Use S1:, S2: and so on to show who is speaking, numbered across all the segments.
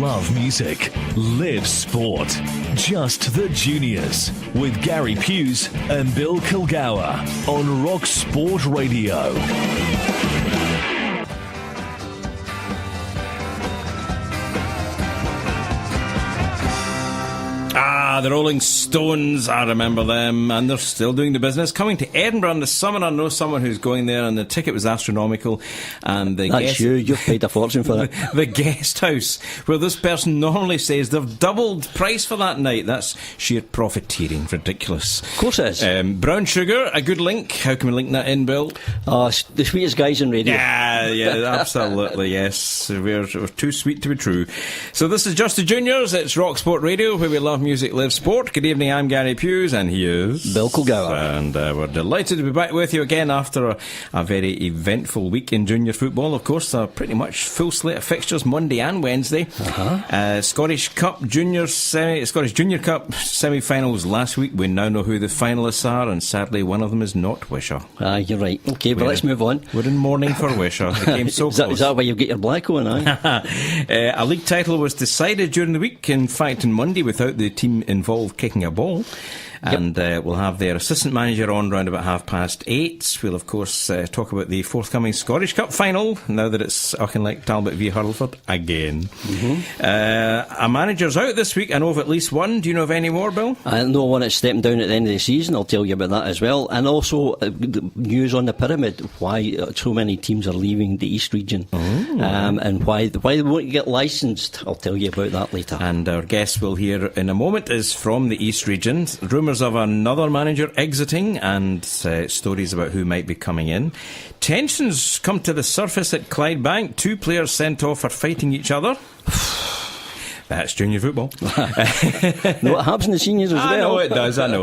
S1: love music, live sport. Just the Juniors with Gary Pews and Bill Kilgour on RockSport Radio.
S2: The Rolling Stones, I remember them, and they're still doing the business. Coming to Edinburgh in the summer. I know someone who's going there, and the ticket was astronomical. And
S3: that's you've paid a fortune for it.
S2: The guest house, where this person normally stays, they've doubled price for that night. That's sheer profiteering, ridiculous.
S3: Of course it is.
S2: Brown Sugar, a good link. How can we link that in, Bill?
S3: The sweetest guys in radio.
S2: Yeah, absolutely, yes. We're too sweet to be true. So this is Just the Juniors. It's RockSport Radio, where we love music, live sport. Good evening, I'm Gary Pews, and he is
S3: Bill Kilgour.
S2: And we're delighted to be back with you again after a very eventful week in junior football. Of course, a pretty much full slate of fixtures Monday and Wednesday. Scottish Junior Cup semi-finals last week. We now know who the finalists are, and sadly one of them is not Wishaw.
S3: You're right. Okay, but let's move on.
S2: We're in mourning for Wishaw. The game's so close.
S3: Is that why you've got your black on?
S2: A league title was decided during the week, in fact on Monday, without the team involved kicking a ball. And we'll have their assistant manager on round about 8:30. We'll of course talk about the forthcoming Scottish Cup final, now that it's Auchinleck Talbot v Hurlford again. A manager's out this week. I know of at least one. Do you know of any more, Bill?
S3: I know one that's stepping down at the end of the season. I'll tell you about that as well. And also news on the pyramid, why so many teams are leaving the East region, and why they won't get licensed. I'll tell you about that later.
S2: And our guest we'll hear in a moment is from the East region. Rumours of another manager exiting, and stories about who might be coming in. Tensions come to the surface at Clydebank. 2 players sent off for fighting each other. That's junior football.
S3: No, it happens in the seniors as well.
S2: I know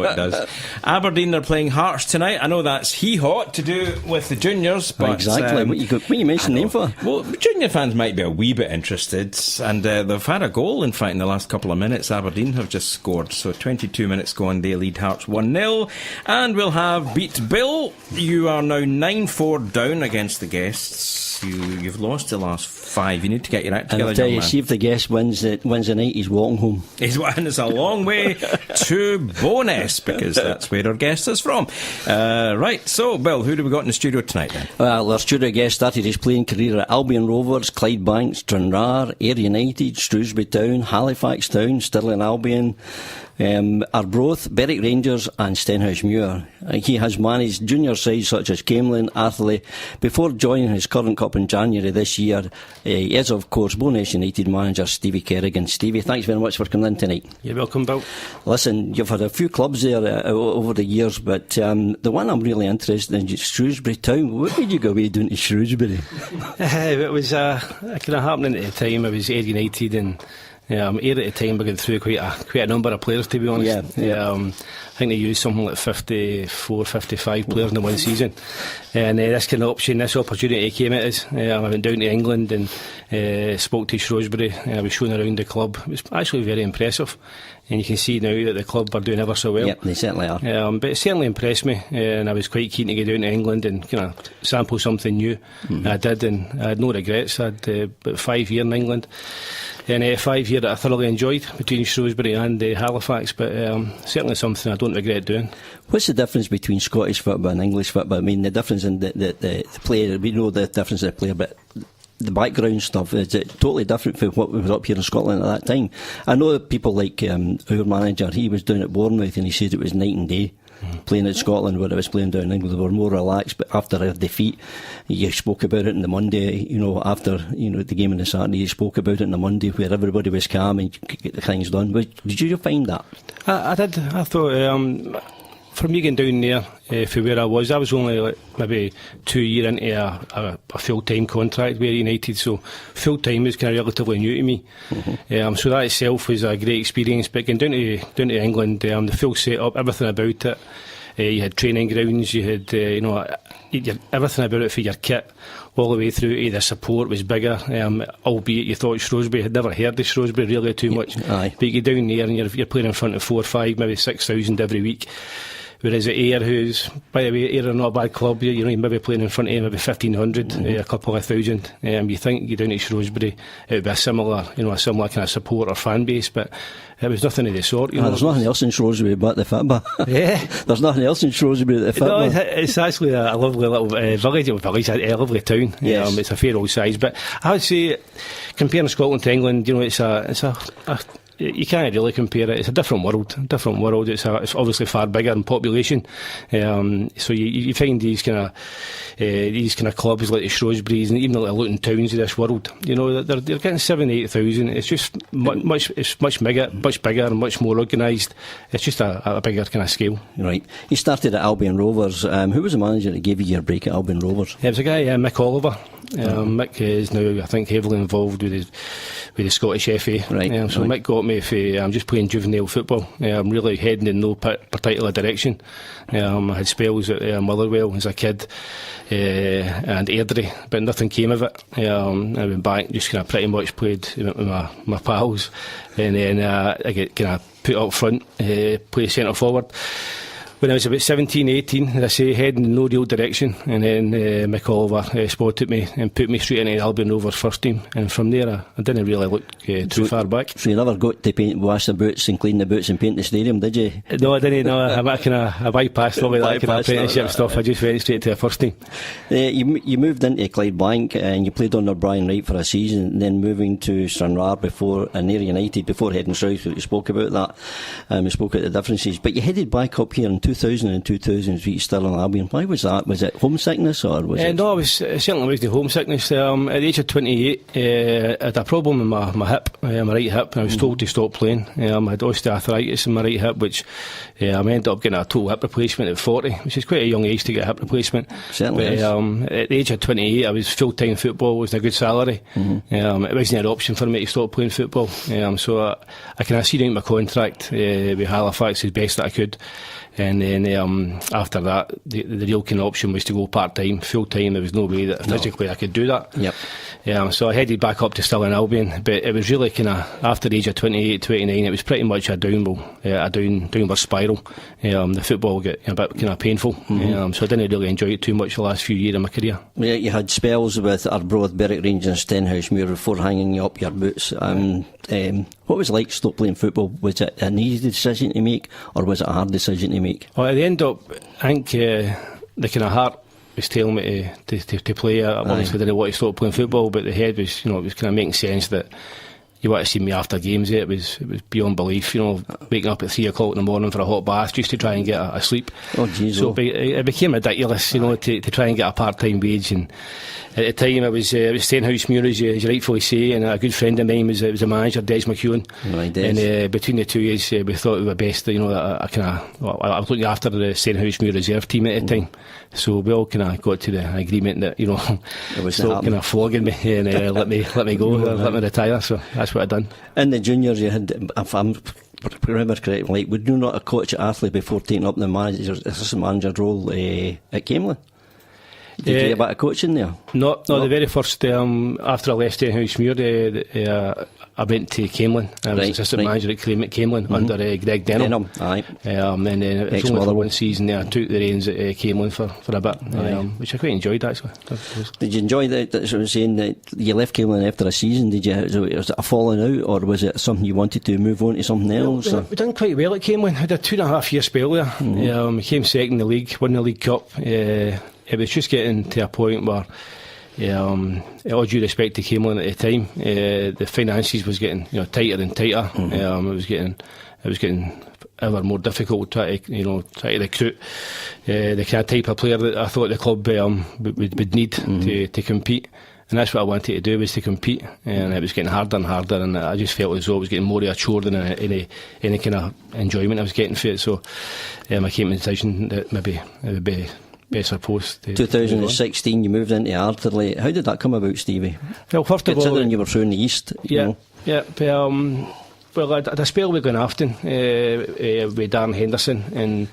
S2: it does. Aberdeen are playing Hearts tonight. I know that's hot to do with the juniors, but
S3: exactly. What you mentioned the name for?
S2: Well, junior fans might be a wee bit interested, and they've had a goal, in fact, in the last couple of minutes. Aberdeen have just scored, so 22 minutes gone, they lead Hearts 1-0, and we'll have Beat Bill. You are now 9-4 down against the guests. You've lost the last 5. You need to get your act together.
S3: And I'll tell you, see if the guest wins the night, he's walking home.
S2: And it's a long way to Bowness, because that's where our guest is from. Right, so Bill, who do we got in the studio tonight then?
S3: Well, our studio guest started his playing career at Albion Rovers, Clydebank, Stranraer, Ayr United, Shrewsbury Town, Halifax Town, Stirling Albion, Arbroath, Berwick Rangers and Stenhousemuir. He has managed junior sides such as Camelin, Atherley, before joining his current club in January this year. He is of course Bowness United manager Stevie Kerrigan. Stevie, thanks very much for coming in tonight.
S4: You're welcome, Bill.
S3: Listen, you've had a few clubs there over the years, but the one I'm really interested in is Shrewsbury Town. What did you go away doing to Shrewsbury?
S4: It was kind of happening at the time. I was Ayr United, and Ayr at the time were going through quite a number of players, to be honest. I think they used something like 54, 55 players in the one season, and this opportunity came at us. I went down to England and spoke to Shrewsbury. I was shown around the club. It was actually very impressive, and you can see now that the club are doing ever so well.
S3: Yep, they certainly are.
S4: But it certainly impressed me, and I was quite keen to get down to England and kind of sample something new. I did, and I had no regrets. I had about 5 years in England, and 5 years that I thoroughly enjoyed between Shrewsbury and Halifax, but certainly something I don't regret doing.
S3: What's the difference between Scottish football and English football? I mean, the difference in the player, we know the difference in the player, but the background stuff, is it totally different from what was up here in Scotland at that time? I know that people like our manager, he was down at Bournemouth and he said it was night and day. Playing in Scotland, where I was playing down in England, they were more relaxed. But after a defeat, you spoke about it on the Monday. After the game on the Saturday, you spoke about it on the Monday, where everybody was calm and you could get the things done. Did you find that?
S4: I did. I thought for me getting down there from where I was only maybe 2 years into a full-time contract with United, so full-time was kind of relatively new to me. So that itself was a great experience. But getting down to England, the full set-up, everything about it. You had training grounds, you had everything about it, for your kit all the way through to the support was bigger, albeit you thought Shrewsbury, had never heard of Shrewsbury really too much.
S3: Aye.
S4: But you get down there and you're playing in front of 4,000, 5,000, maybe 6,000 every week. Whereas at Ayr, who's, by the way, Ayr are not a bad club, you know, you maybe playing in front of maybe 1,500, a couple of thousand. You think you down to Shrewsbury, it would be a similar kind of support or fan base, but it was nothing of the sort.
S3: There's nothing else in Shrewsbury but the football.
S4: Yeah.
S3: There's nothing else in Shrewsbury but the football.
S4: No, it's actually a lovely little village, a lovely town.
S3: Yes.
S4: It's a fair old size, but I would say, comparing Scotland to England, you know, it's a you can't really compare it. It's a different world. It's obviously far bigger in population. So you find these kind of clubs like the Shrewsbury's and even the little Luton towns of this world. You know, they're getting 7,000-8,000. It's just much bigger and much more organised. It's just a bigger kind of scale.
S3: Right. You started at Albion Rovers. Who was the manager that gave you your break at Albion Rovers?
S4: It was a guy, Mick Oliver. Mick is now, I think, heavily involved with the Scottish FA.
S3: Right.
S4: So Mick got me for just playing juvenile football. I'm really heading in no particular direction. I had spells at Motherwell as a kid and Airdrie, but nothing came of it. I went back, just kind of pretty much played with my pals, and then I get kind of put up front, play centre forward. When I was about 17, 18, as I say, heading in no real direction, and then Mick Oliver spotted me and put me straight into the Albion Rovers first team, and from there I didn't really look too far back.
S3: So you never got to wash the boots and clean the boots and paint the stadium, did you?
S4: No, I didn't. No, I bypassed all of that kind of apprenticeship stuff. I just went straight to the first team.
S3: You moved into Clydebank and you played under Brian Wright for a season, and then moving to Stranraer and Ayr United before heading south. You spoke about that. You spoke about the differences, but you headed back up here in 2000 and 2003 still in Albion. Why was that? Was it homesickness or was it?
S4: No, it certainly was the homesickness. At the age of 28, I had a problem in my hip, my right hip, and I was told to stop playing. I had osteoarthritis in my right hip, which I ended up getting a total hip replacement at 40, which is quite a young age to get a hip replacement.
S3: Certainly
S4: but, at the age of 28, I was full-time football, was a good salary. It wasn't an option for me to stop playing football. So I kind of seen out my contract with Halifax as best that I could. And then after that, the real kind of option was to go part-time, full-time. There was no way that physically I could do that.
S3: Yep.
S4: So I headed back up to still in Albion, but it was really kind of after the age of 28, 29, it was pretty much a downward spiral. The football got a bit kind of painful, so I didn't really enjoy it too much the last few years of my career.
S3: Yeah, you had spells with Arbroath, Berwick Rangers and Stenhousemuir before hanging you up your boots. What was it like to stop playing football? Was it an easy decision to make, or was it a hard decision to make?
S4: Well, at the end up, I think the kind of heart was telling me to play. I obviously didn't want to stop playing football, but the head was, it was kind of making sense that you want to see me after games. It was beyond belief, waking up at 3 o'clock in the morning for a hot bath just to try and get a sleep.
S3: Oh, geez.
S4: So it became ridiculous, to try and get a part-time wage. And at the time, it was Stenhousemuir, as you rightfully say, and a good friend of mine was a manager, Des McEwen.
S3: Right,
S4: and between the two of us, we thought it would be best that, I was looking after the Stenhousemuir reserve team at the time. So we all kind of got to the agreement that, stop kind of flogging me and let me go, let me retire. So that's what I done.
S3: In the juniors, you had, if I'm remember correctly, would you not have coached at Athley before taking up the assistant manager role at Camelin? Did you get a bit of coaching there? No.
S4: The very first, after I left Stenhousemuir, I went to Camelin. I was assistant manager at Camelin under Greg Denham.
S3: Aye.
S4: And then it was only for one season there. I took the reins at Camelin for a bit, which I quite enjoyed actually.
S3: Did you enjoy that? That's what I was saying, that you left Camelin after a season. Was it a falling out, or was it something you wanted to move on to something else?
S4: We done quite well at Camelin. I had a 2.5 year spell there. We came second in the league, won the League Cup. It was just getting to a point where, all due respect to Camelin at the time, the finances was getting tighter and tighter. It was getting ever more difficult to try to recruit the kind of type of player that I thought the club would need to compete. And that's what I wanted to do, was to compete, and it was getting harder and harder, and I just felt as though it was getting more of a chore than any kind of enjoyment I was getting for it. So I came to the decision that maybe it would be better post. 2016
S3: you moved into Arterley. How did that come about, Stevie?
S4: Well, first of all,
S3: considering you were through in the east.
S4: Well, I had a spell with Glenafton with Darren Henderson, and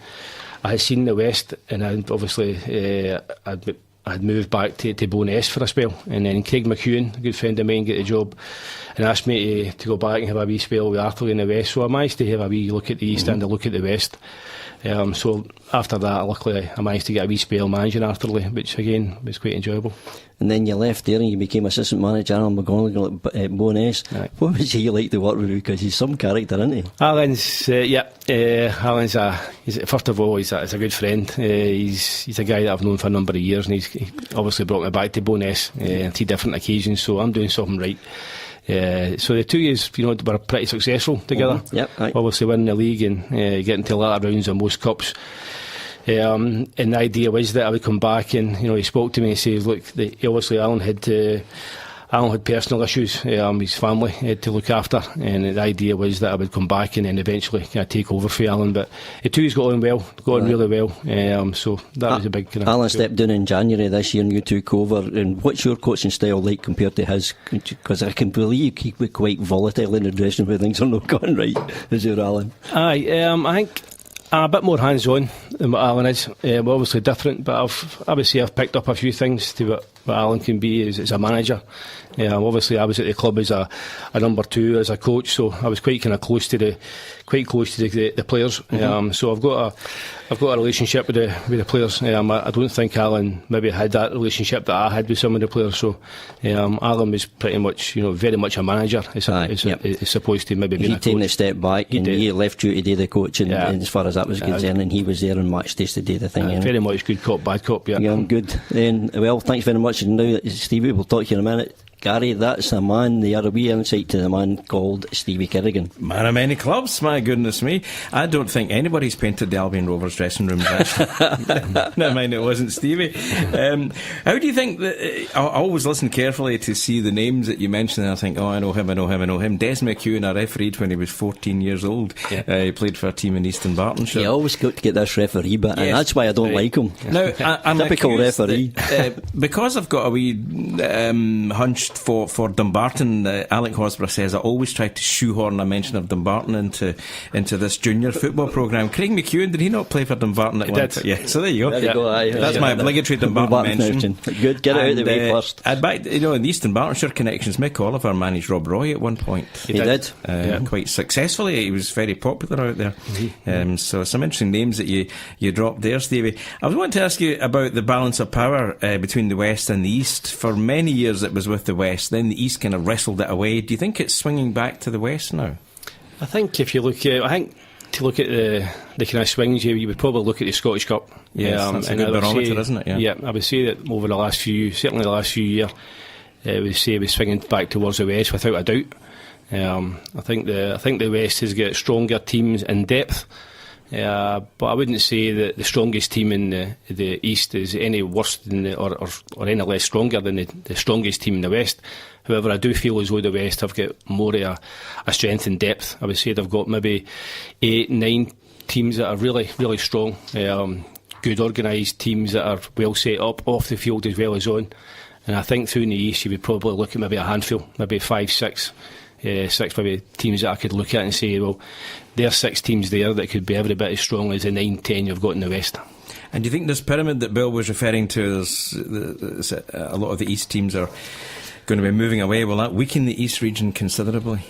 S4: I had seen the West, and I'd moved back to Bo'ness for a spell, and then Craig McEwen, a good friend of mine, got the job and asked me to go back and have a wee spell with Arterley in the West. So I managed to have a wee look at the East and a look at the West. So after that, luckily, I managed to get a wee spell managing Arthurlie, which again was quite enjoyable.
S3: And then you left there and you became assistant manager Alan McGonigal at Bo'ness.
S4: Right.
S3: What was he like to work with? Because he's some character, isn't he?
S4: Alan's, Alan's first of all, he's a good friend. He's a guy that I've known for a number of years, and he obviously brought me back to Bo'ness on 2 different occasions, so I'm doing something right. So the 2 years, were pretty successful together.
S3: Yep, right.
S4: Obviously winning the league and getting to latter rounds of most cups. And the idea was that I would come back, and he spoke to me and says, look, obviously Alan had personal issues, his family had to look after, and the idea was that I would come back and then eventually kind of take over for Alan. But the 2 years got on really well, so that was a big kind of...
S3: Alan stepped down in January this year and you took over, and what's your coaching style like compared to his? Because I can believe he was quite volatile in the dressing room when things are not going right, as you're Alan.
S4: Aye, I think I'm a bit more hands-on than what Alan is. We're obviously different, but I've picked up a few things to what Alan can be as a manager. Obviously I was at the club as a number 2 as a coach, so I was quite close to the players.
S3: Mm-hmm.
S4: So I've got a relationship with the players. I don't think Alan maybe had that relationship that I had with some of the players. So Alan was pretty much very much a manager. It's supposed to maybe be.
S3: He'd taken a step back and he left you to do the coaching, and as far as that was concerned, and he was there on match days to do the thing.
S4: Very much good cop, bad cop. Yeah,
S3: good. Then well, thanks very much. And now Stevie, we'll talk to you in a minute. Gary, that's a man, the other wee insight to the man called Stevie Kerrigan.
S2: Man of many clubs, my goodness me. I don't think anybody's painted the Albion Rovers dressing rooms, actually. Never mind, it wasn't Stevie. How do you think that... I always listen carefully to see the names that you mention, and I think, I know him. Des McEwen, I refereed when he was 14 years old. Yeah. He played for a team in Eastern Bartonshire.
S3: You always got to get this referee bit, and that's why I don't like him.
S2: Now, I'm
S3: typical referee.
S2: Because I've got a wee hunch for Dumbarton, Alec Hosborough says I always try to shoehorn a mention of Dumbarton into this junior football programme. Craig McEwen, did he not play for Dumbarton at one time? Yeah, so there you go. That's my obligatory Dumbarton mention.
S3: Good, get it out of the way first.
S2: And back, in the Eastern Bartonshire connections, Mick Oliver managed Rob Roy at one point.
S3: He did.
S2: Quite successfully. He was very popular out there. Mm-hmm. So some interesting names that you dropped there, Stevie. I was wanting to ask you about the balance of power between the West and the East. For many years it was with the West, then the East kind of wrestled it away. Do you think it's swinging back to the West now?
S4: I think if you look at, to look at the kind of swings, you would probably look at the Scottish Cup.
S2: Yes, that's a good barometer, isn't it?
S4: Yeah, I would say that over the last few years, we say we're swinging back towards the West without a doubt. I think the West has got stronger teams in depth. But I wouldn't say that the strongest team in the East is any worse than or any less stronger than the strongest team in the West. However, I do feel as though the West have got more of a strength and depth. I would say they've got maybe 8-9 teams that are really, really strong. Good organised teams that are well set up off the field as well as on. And I think through in the East you would probably look at maybe a handful, maybe 5-6. 6 maybe teams that I could look at and say, well, there are 6 teams there that could be every bit as strong as the 9-10 you've got in the West.
S2: And do you think this pyramid that Bill was referring to, there's a lot of the East teams are going to be moving away, will that weaken the East region considerably?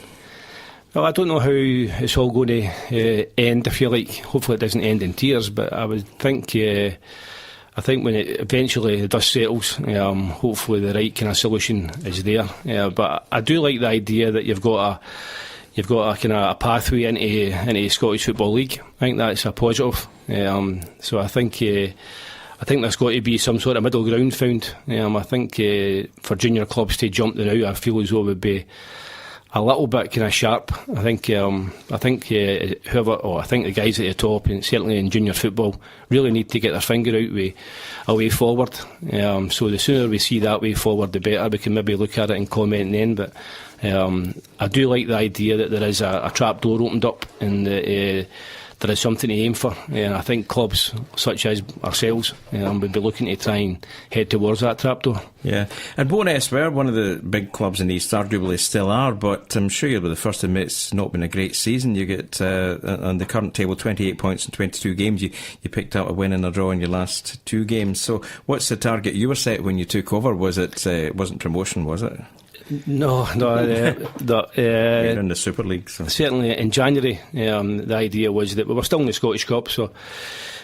S4: Well, I don't know how it's all going to end, if you like. Hopefully it doesn't end in tears, but I would think... I think when it eventually the dust settles, hopefully the right kind of solution is there. But I do like the idea that you've got a kind of a pathway into the Scottish Football League. I think that's a positive. So I think there's got to be some sort of middle ground found. I think for junior clubs to jump the now, I feel as though it would be a little bit kind of sharp. I think the guys at the top, and certainly in junior football, really need to get their finger out with a way forward. So the sooner we see that way forward, the better. We can maybe look at it and comment then. But I do like the idea that there is a trap door opened up, and there is something to aim for. And I think clubs such as ourselves would be looking to try and head towards that trapdoor.
S2: Yeah, and Bo'ness were one of the big clubs in the East, arguably still are, but I'm sure you'll be the first to admit it's not been a great season. You get on the current table 28 points in 22 games. You picked up a win and a draw in your last 2 games. So what's the target you were set when you took over? Was it wasn't promotion, was it?
S4: No.
S2: You're in the Super League. So.
S4: Certainly in January, the idea was that we were still in the Scottish Cup, so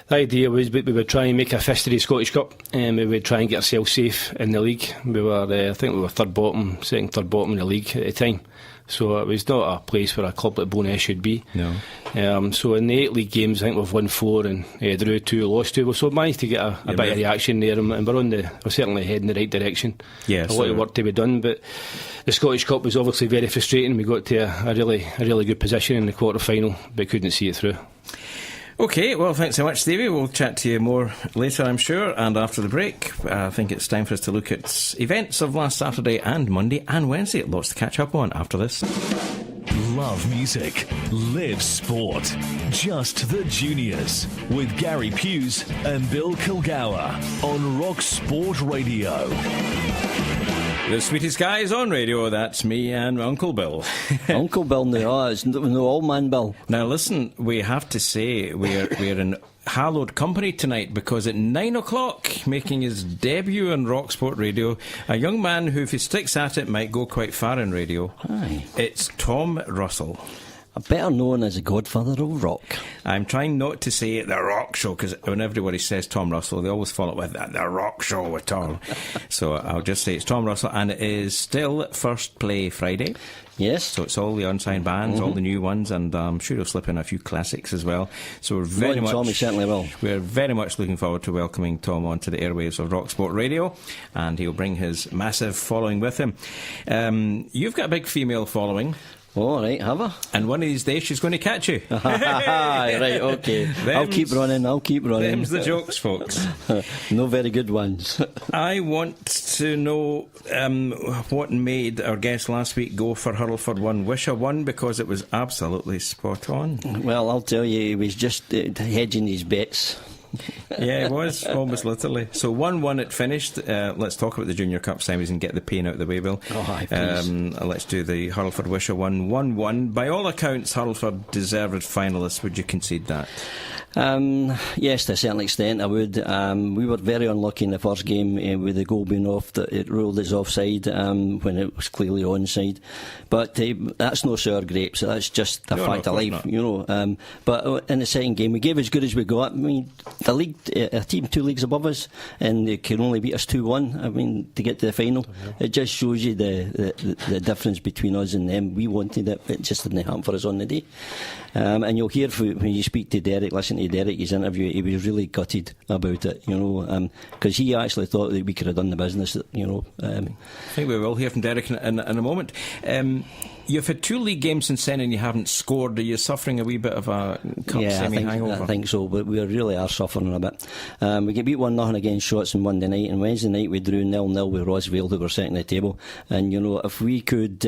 S4: the idea was we would try and make a fist of the Scottish Cup, and we would try and get ourselves safe in the league. We were, I think we were third bottom in the league at the time. So it was not a place where a club like Bo'ness should be.
S2: No.
S4: So in the 8 league games, I think we've won 4 and drew 2, lost 2. So we managed to get a bit of reaction there, and we're certainly heading in the right direction.
S2: Yes,
S4: a lot of work to be done, but the Scottish Cup was obviously very frustrating. We got to a really good position in the quarter final, but couldn't see it through.
S2: OK, well, thanks so much, Stevie. We'll chat to you more later, I'm sure. And after the break, I think it's time for us to look at events of last Saturday and Monday and Wednesday. Lots to catch up on after this.
S1: Love music, live sport. Just the Juniors with Gary Pews and Bill Kilgour on RockSport Radio.
S2: The sweetest guys on radio, that's me and Uncle Bill.
S3: Uncle Bill, no, it's no old man Bill.
S2: Now listen, we have to say we're in hallowed company tonight, because at 9 o'clock, making his debut on RockSport Radio, a young man who, if he sticks at it, might go quite far in radio.
S3: Aye.
S2: It's Tom Russell.
S3: Better known as the godfather of rock.
S2: I'm trying not to say The Rock Show, because when everybody says Tom Russell, they always follow it with The Rock Show with Tom. So I'll just say it's Tom Russell, and it is still First Play Friday.
S3: Yes.
S2: So it's all the unsigned bands, all the new ones, and I'm sure he'll slip in a few classics as well. So we're very much...
S3: Tommy certainly will.
S2: We're very much looking forward to welcoming Tom onto the airwaves of RockSport Radio, and he'll bring his massive following with him. You've got a big female following.
S3: Oh, right, have I?
S2: And one of these days she's going to catch you.
S3: Right, okay. I'll keep running.
S2: Them's the jokes, folks.
S3: No very good ones.
S2: I want to know what made our guest last week go for Hurlford 1. Wisha 1, because it was absolutely spot on.
S3: Well, I'll tell you, he was just hedging his bets.
S2: Yeah, it was, almost literally. So 1-1 it finished. Let's talk about the Junior Cup semis and get the pain out of the way, Bill.
S3: Oh, aye, please.
S2: Let's do the Hurlford Wisha 1-1. By all accounts, Hurlford deserved finalists. Would you concede that?
S3: Yes, to a certain extent I would. We were very unlucky in the first game with the goal being off, that it ruled us offside when it was clearly onside. But that's no sour grapes, that's just a fact of life, not. You know. But in the second game we gave as good as we got. I mean, the league, a team 2 leagues above us, and they can only beat us 2-1. I mean, to get to the final, it just shows you the difference between us and them. We wanted it, it just didn't happen for us on the day. And you'll hear when you speak to Derek, listen to Derek, his interview, he was really gutted about it, you know, because he actually thought that we could have done the business, you know.
S2: I think we will hear from Derek in a moment. You've had 2 league games since then and you haven't scored. Are you suffering a wee bit of a cup semi-hangover?
S3: I think so, but we really are suffering a bit. We get beat 1-0 against Shotts on Monday night, and Wednesday night we drew 0-0 with Rosvale, who were second at the table. And, you know, if we could...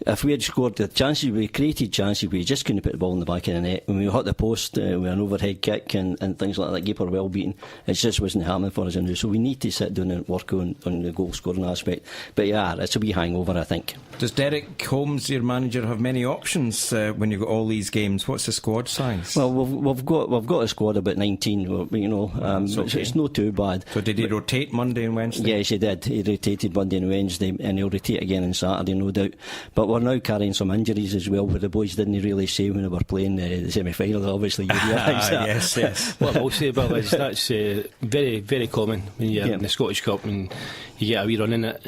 S3: if we had scored the chances, we created chances, we just couldn't put the ball in the back of the net. When we hit the post with an overhead kick and things like that, keeper well beaten, it just wasn't happening for us. So we need to sit down and work on the goal scoring aspect. But yeah, it's a wee hangover, I think.
S2: Does Derek Holmes, your manager, have many options when you've got all these games? What's the squad size?
S3: Well, we've got a squad about 19. You know, it's not too bad.
S2: So did he rotate Monday and Wednesday?
S3: Yes, he did. He rotated Monday and Wednesday, and he'll rotate again on Saturday, no doubt. But we're now carrying some injuries as well, where the boys didn't really say when they were playing the semi-final. Obviously, you realise that.
S2: Yes.
S4: What I'll say about is that's very, very common when you're in the Scottish Cup and you get a wee run in it.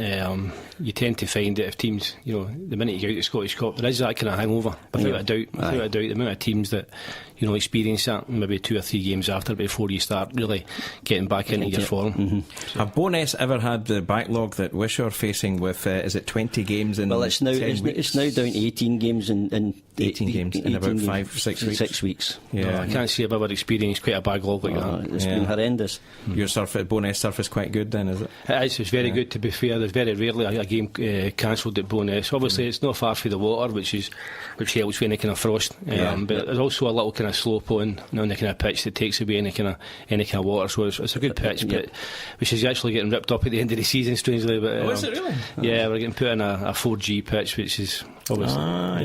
S4: You tend to find that if teams, you know, the minute you get out the Scottish Cup, there is that kind of hangover. Without a doubt, the amount of teams that, you know, experience that maybe 2 or 3 games after, before you start really getting back into your form.
S3: Mm-hmm.
S2: Have Bo'ness ever had the backlog that Wish are facing with? Is it 20 games in?
S3: Well, it's now down to 18 games in
S2: 18 games in about 5 or 6 weeks.
S3: 6 weeks.
S2: Yeah,
S4: no, I can't say I've ever experienced quite a backlog like that.
S3: It's been horrendous.
S2: Your Bo'ness surf is quite good then, is it?
S4: It's very good, to be fair. There's very rarely a game cancelled at Bo'ness. Obviously it's not far from the water, which helps with any kind of frost. But there's also a little kind of slope on the kind of pitch that takes away any kind of water. So it's a good pitch, but which is actually getting ripped up at the end of the season, strangely. But
S2: is it really?
S4: Yeah, we're getting put in a 4G pitch, which is Always.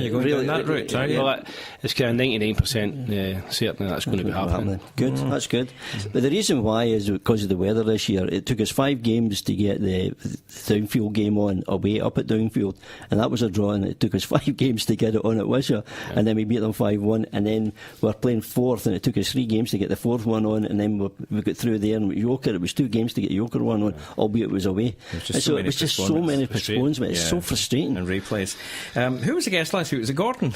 S2: You're going down that route, are you?
S4: Well, it's kind of 99% certain that's going to be happening.
S3: Good, that's good. But the reason why is because of the weather this year. It took us 5 games to get the Downfield game on away up at Downfield, and that was a draw, and it took us 5 games to get it on at Wishaw, and then we beat them 5-1, and then we're playing 4th, and it took us 3 games to get the 4th one on, and then we got through there, and Yoker, it was 2 games to get Yoker one on, albeit it was away. It was just so many postponements. It's so frustrating.
S2: And replays. Who was the guest last week? Was it Gordon?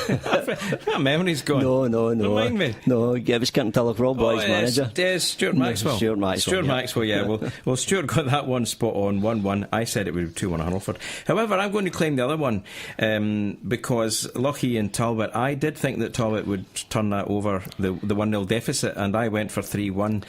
S2: That memory's gone.
S3: No.
S2: Remind me.
S3: No, it was Cumnock Rob Boy's manager.
S2: Yes, Stuart Maxwell.
S3: Stuart Maxwell,
S2: yeah. Well, Stuart got that one spot on, 1-1. I said it would be 2-1 Huddleford. However, I'm going to claim the other one because Lochie and Talbot, I did think that Talbot would turn that over, the 1-0 deficit, and I went for 3-1.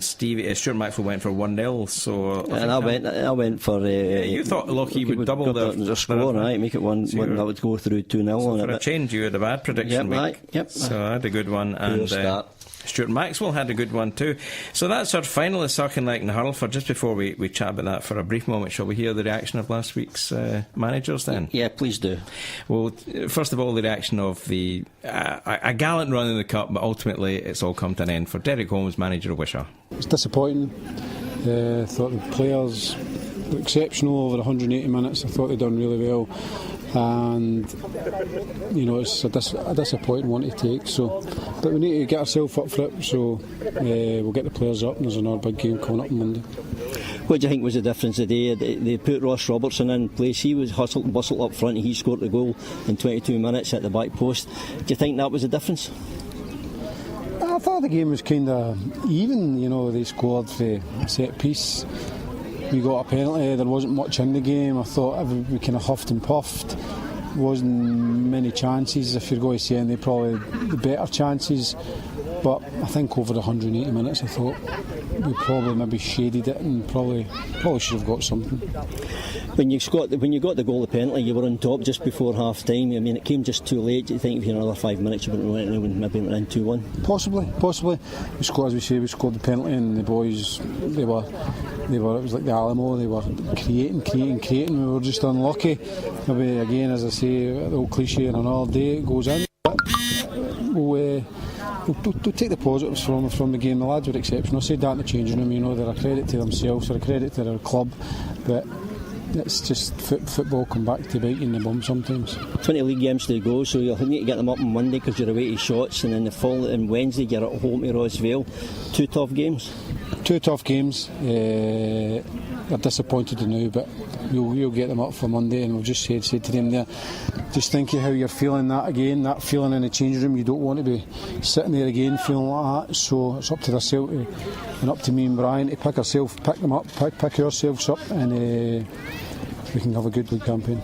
S2: Stuart Maxwell went for 1-0. So I went for... you thought Lochie would double
S3: the score, right? Make it 1, that would go through 2-0
S2: so
S3: on
S2: for a change, you had a bad prediction week.
S3: Yep.
S2: So I had a good one, and Stuart Maxwell had a good one too. So that's our finalists, Auchinleck and Hurlford. Just before we chat about that for a brief moment, shall we hear the reaction of last week's managers then?
S3: Yeah, please do.
S2: Well, first of all, the reaction of a gallant run in the Cup, but ultimately it's all come to an end for Derek Holmes, manager of Wishaw.
S5: It's disappointing. Thought the players were exceptional over 180 minutes. I thought they'd done really well, and it's a disappointing one to take. So, but we need to get ourselves up for it. So we'll get the players up, and there's another big game coming up on Monday.
S3: What do you think was the difference today? They put Ross Robertson in place. He was hustled and bustled up front, and he scored the goal in 22 minutes at the back post. Do you think that was the difference?
S5: I thought the game was kind of even. They scored for set piece. We got a penalty. There wasn't much in the game. I thought we kind of huffed and puffed. Wasn't many chances. If you're going to say any, probably the better chances. But I think over the 180 minutes, I thought we probably maybe shaded it and probably should have got something.
S3: When you got the goal, the penalty, you were on top just before half time. I mean, it came just too late. Do you think if you had another 5 minutes, you wouldn't have maybe went in 2-1?
S5: Possibly. We scored, as we say, we scored the penalty, and the boys, they were. It was like the Alamo. They were creating. We were just unlucky. Maybe again, as I say, the old cliche, on another day it goes in. We'll take the positives from the game. The lads were exceptional. I said that in the changing room. They're a credit to themselves, they're a credit to their club, but it's just football come back to bite you in the bum sometimes. 20 league games to go, so you'll need to get them up on Monday because you're away to Shotts, and then the following Wednesday you're at home to Rossvale. 2 tough games. 2 tough games. They're disappointed now, but we'll get them up for Monday, and we've just said to them there, just think of how you're feeling that again, that feeling in the changing room. You don't want to be sitting there again feeling like that, so it's up to themselves and up to me and Brian to pick them up, pick ourselves up, and we can have a good league campaign.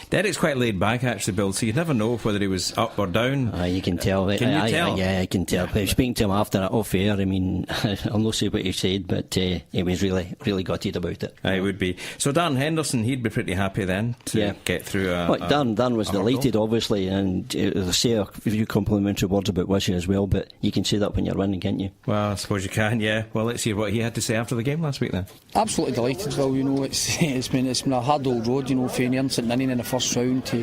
S2: Derek's quite laid back, actually, Bill, so you never know whether he was up or down.
S3: You can tell.
S2: Can you tell?
S3: Yeah, I can tell. But speaking to him after that off air, I mean, I'll not say what he said, but he was really, really gutted about it.
S2: He would be. So Darren Henderson, he'd be pretty happy then to get through
S3: Darren was delighted, obviously, and they say a few complimentary words about Wishy as well, but you can say that when you're winning, can't you?
S2: Well, I suppose you can, yeah. Well, let's hear what he had to say after the game last week then.
S6: Absolutely delighted, Will. It's been a hard old road, for Nairn St Ninian in the first round to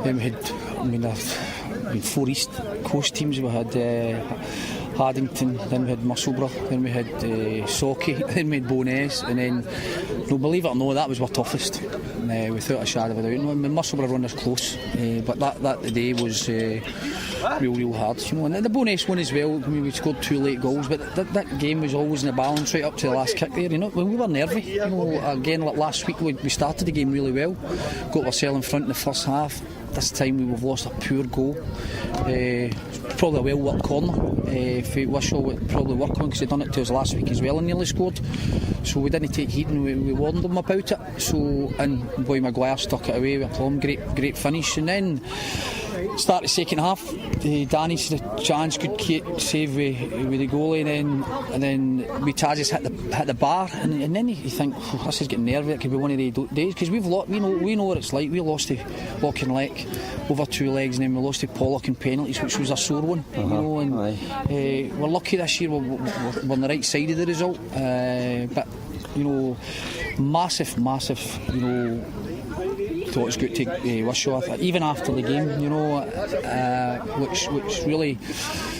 S6: we had 4 East Coast teams. We had Haddington, then we had Musselburgh, then we had Sauchie, then we had Bowness, and then, believe it or not, that was our toughest, without a shadow of a doubt. And Musselburgh run us close, but that day was real hard. And the Bowness one as well. I mean, we scored 2 late goals, but that game was always in the balance right up to the last kick there. When we were nervy. Again, like last week, we started the game really well, got ourselves in front in the first half. This time we've lost a poor goal. Probably a well-worked corner. For Wishaw, would probably work on because they done it to us last week as well and nearly scored. So we didn't take heed, and we warned them about it. So, and Boy Maguire stuck it away with a plum. Great finish. And then start the second half. Danny's the chance, good save with the goalie, and then Tazis hit the bar, and then you think, this is getting nervy. It could be one of the days because we know what it's like. We lost to Auchinleck over 2 legs, and then we lost to Pollock in penalties, which was a sore one. We're lucky this year. We're on the right side of the result, but massive. thought it was good to Wishaw, even after the game, you know, which really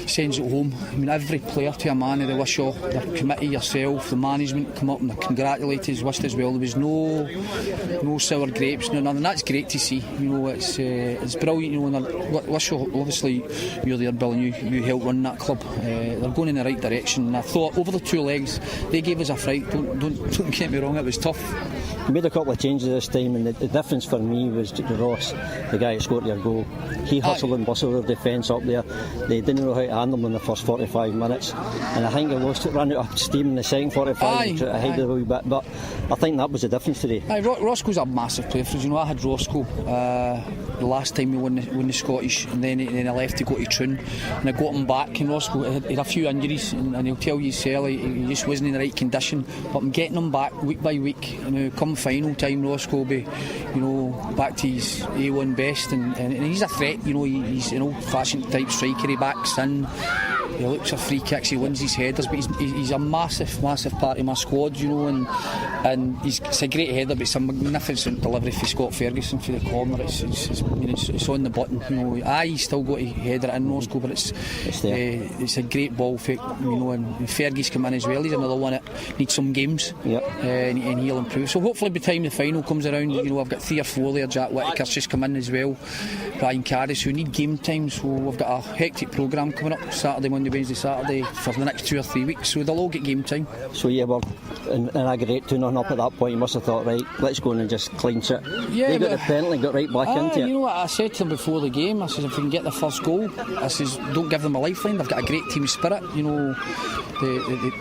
S6: sends it home. I mean, every player to a man of the Wishaw, the committee, yourself, the management come up and they congratulated us, wished us well. There was no sour grapes, no nothing. That's great to see. You know, it's brilliant. You know, Wishaw, obviously, you're there, Bill, and you helped run that club. They're going in the right direction. And I thought over the 2 legs, they gave us a fright. Don't get me wrong, it was tough.
S3: We made a couple of changes this time, and the difference for me was Ross, the guy who scored your goal. He hustled and bustled their defence up there. They didn't know how to handle them in the first 45 minutes, and I think they ran out of steam in the second 45 to hide it a wee bit. But I think that was the difference today.
S6: Roscoe's a massive player for us. You know, I had Roscoe the last time we won the Scottish, and then I left to go to Troon, and I got him back. And Roscoe had a few injuries, and he'll tell you himself he just wasn't in the right condition. But I'm getting him back week by week. You know, come final time, Roscoe will be, you know, back to his A1 best, and he's a threat. You know, he's an old-fashioned type striker. He backs in. He looks at free kicks, he wins his headers, but he's a massive part of my squad, you know, and it's a great header, but it's a magnificent delivery for Scott Ferguson for the corner. It's on the button, you know. He's still got to header it in, Roscoe, but it's a great ball for, you know, and Fergie's come in as well. He's another one that needs some games, and he'll improve. So hopefully by the time the final comes around, you know, I've got 3 or 4 there. Jack Whittaker's just come in as well, Brian Caddis, who need game time, so we've got a hectic programme coming up Saturday, Monday, Wednesday, Saturday for the next 2 or 3 weeks, so they'll all get game time.
S3: So yeah, well, in aggregate 2-0 up at that point, you must have thought, right, let's go in and just clinch it. Yeah, they got the penalty, got right back into it.
S6: You know what I said to them before the game? I said, if we can get the first goal, I says, don't give them a lifeline. They've got a great team spirit, you know.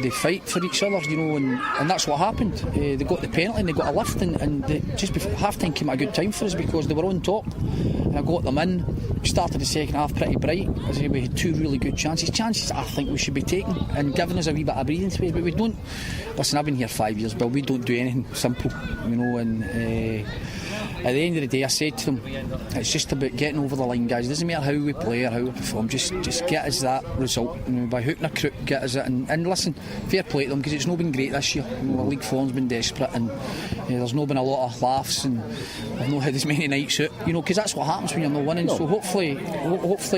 S6: They fight for each other, you know, and that's what happened. They got the penalty and they got a lift, and just before half time came at a good time for us because they were on top, and I got them in. We started the second half pretty bright. As I say, we had 2 really good chances I think we should be taking, and giving us a wee bit of breathing space, but we don't. Listen, I've been here 5 years, but we don't do anything simple, you know, and at the end of the day I said to them, it's just about getting over the line, guys. It doesn't matter how we play or how we perform, just get us that result, you know, by hook and a crook, get us it, and listen, fair play to them, because it's not been great this year, you know, the league form's been desperate, and there's not been a lot of laughs, and I've not had as many nights out, you know, because that's what happens when you're not winning. So hopefully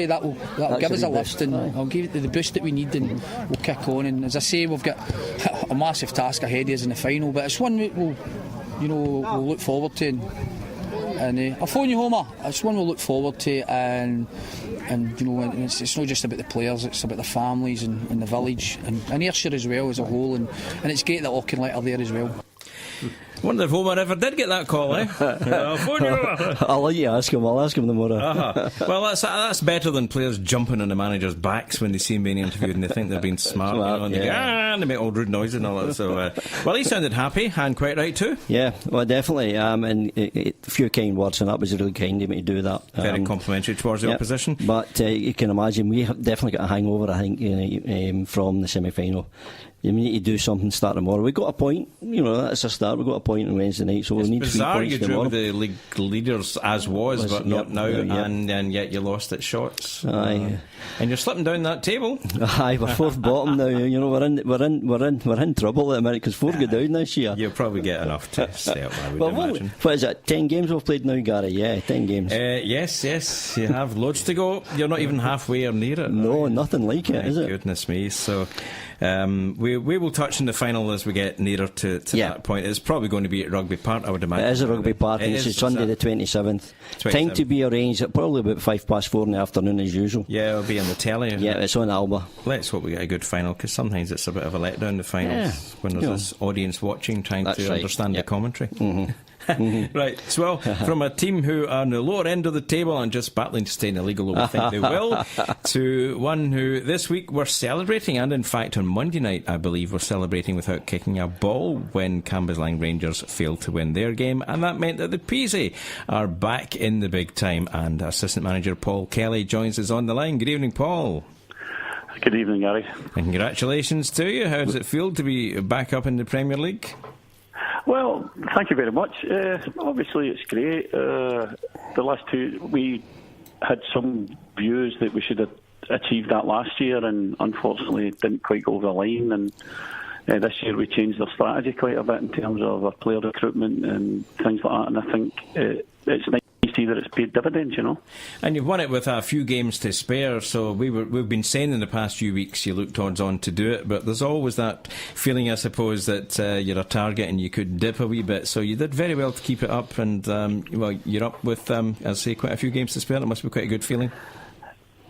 S6: that'll give us a lift, and I'll give it the boost that we need, and we'll kick on. And as I say, we've got a massive task ahead of us in the final, but it's one we'll look forward to, and I'll phone you, Homer. It's one we'll look forward to, and you know, and it's not just about the players, it's about the families and the village and Ayrshire as well as a whole, and it's great that Auchinleck are there as well.
S2: Wonder if Homer ever did get that call, eh?
S3: I'll let you ask him. I'll ask him tomorrow.
S2: Well, that's better than players jumping on the manager's backs when they see him being interviewed and they think they're being smart, you know, and they go, and they make all rude noises and all that. So, well, he sounded happy and quite right too.
S3: Yeah, well, definitely. And a few kind words, and that was really kind of me to do that.
S2: Very complimentary towards the opposition.
S3: But you can imagine we have definitely got a hangover, I think, from the semi-final. We need to do something to start tomorrow. We got a point, you know, that's a start. We got a point on Wednesday night, so we need 3 points
S2: you
S3: tomorrow.
S2: drew the league leaders but not now, and yet you lost at shots.
S3: Aye,
S2: and you're slipping down that table.
S3: Aye, we're 4th bottom now. You know, we're in trouble at the minute because 4 go down this year.
S2: You'll probably get enough to stay up, I would imagine.
S3: What is it? 10 games we've played now, Gary? Yeah, 10 games.
S2: Yes, you have loads to go. You're not even halfway or near it.
S3: No, nothing like it, is it?
S2: Goodness me. So. We will touch on the final as we get nearer to that point. It's probably going to be at Rugby Park, I would imagine.
S3: It is a Rugby Park, and it's Sunday the 27th. Time to be arranged at probably about 4:05 in the afternoon as usual.
S2: Yeah, it'll be on the telly.
S3: Yeah, it's on Alba.
S2: Let's hope we get a good final, because sometimes it's a bit of a letdown, the finals, when there's this audience watching trying to understand the commentary.
S3: Mm-hmm.
S2: Right, so well, from a team who are on the lower end of the table and just battling to stay in the league, although we think they will, to one who this week we're celebrating, and in fact on Monday night I believe we're celebrating without kicking a ball when Cambuslang Rangers failed to win their game, and that meant that the Peasy are back in the big time, and assistant manager Paul Kelly joins us on the line. Good evening, Paul.
S7: Good evening, Gary. And
S2: congratulations to you. How does it feel to be back up in the Premier League?
S7: Well, thank you very much. Obviously, it's great. The last 2, we had some views that we should have achieved that last year, and unfortunately, it didn't quite go over the line. And This year we changed our strategy quite a bit in terms of our player recruitment and things like that, and I think it's nice to see that it's paid dividends, you know.
S2: And you've won it with a few games to spare, so we've been saying in the past few weeks you looked odds on to do it, but there's always that feeling, I suppose, that you're a target and you could dip a wee bit, so you did very well to keep it up, and well, you're up with, as I say, quite a few games to spare. It must be quite a good feeling.